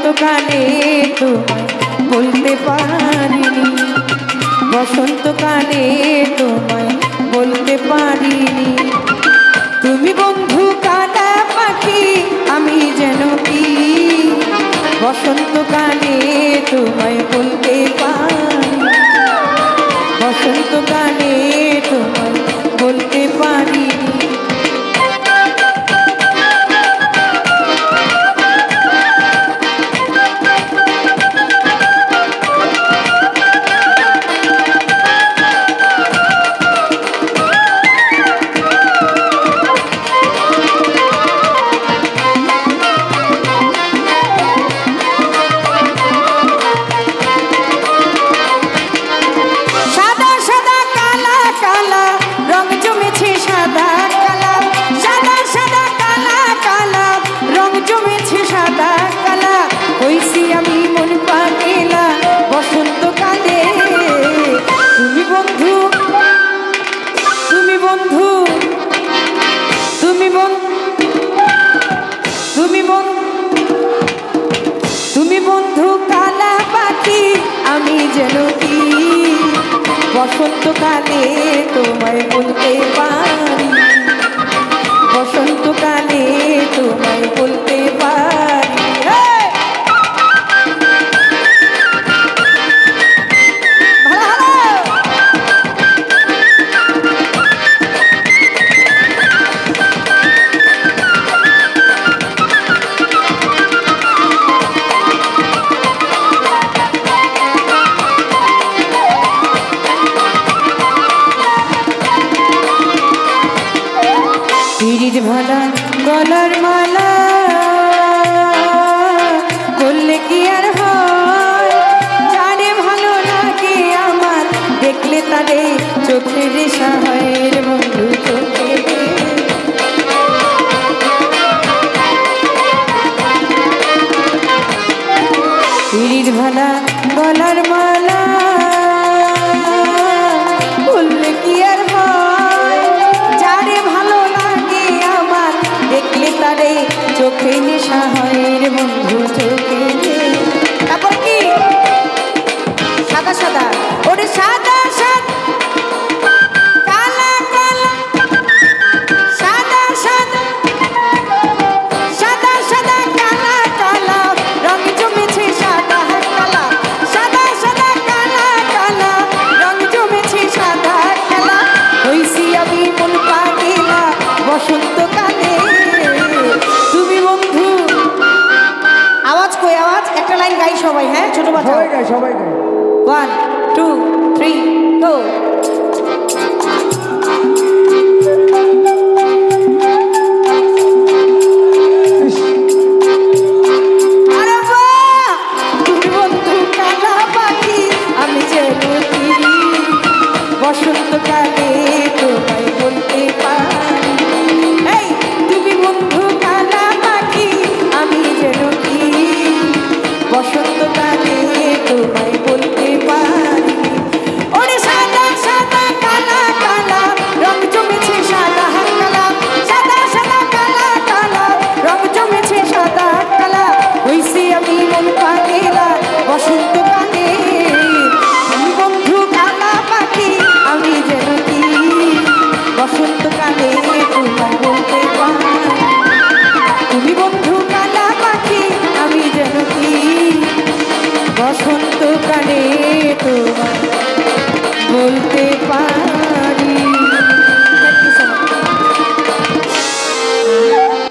বসন্তকালে তোমায় বলতে পারিনি, বসন্তকালে তোমায় বলতে পারিনি। তুমি বন্ধু কালা পাখি আমি যেন কি, বসন্তকালে তোমায় বলতে পারিনি, বসন্তকালে তোমায় বলতে পারিনি। তুমি বন্ধু কালা পাখি আমি যেন কি, বসন্তকালে তোমায় বলতে পারি, বসন্তকালে তোমায় বলতে পারি। ভালা গলার মালা করলে কি আর হয়, যারে ভালো লাগে আমার দেখলে তারে চোখে রেশা হয় রে বন্ধু, চোখে পিরিত ভালা গলার মালা করলে কি আর হয়, যারে ভালো দেখলে তারে চোখে নেশা হয় রে বন্ধু, চোখে। তারপর কি সাদা সাদা ওরে সাদা সাদা কালা কালা, সাদা সাদা সাদা সাদা কালা কালা, রং জমেছে সাদা কালা, সাদা সাদা কালা কালা, রং জমেছে সাদা কালা। হইছি আমি মন পাগলা বসন্তকালে। তুমি বন্ধু আওয়াজ কই আওয়াজ, একটা লাইন গাই সবাই, হ্যাঁ ছোট বাচ্চা সবাই গাই, সবাই গাই। 1 2 3 গো। আরে বাহ, তুমি বন্ধু কালা পাখি আমি যেন কি, বসন্তকালে তোমায় বলতে পারি। এই তুমি বন্ধু কালা পাখি আমি যেন কি, বসন্তকালে তোমায় বলতে পারি। ওরে সাদা সাদা কালা কালা, রং জমেছে সাদা কালা, সাদা সাদা কালা কালা, রং জমেছে সাদা কালা। হইছি আমি মন পাগলা বসন্তকালে। তুমি বন্ধু কালা পাখি আমি যেন কি, বসন্তকালে তোমায় বলতে পারি। তুমি বন্ধু কালা পাখি আমি যেন কি, বসন্তকালে তোমায় বলতে পারি।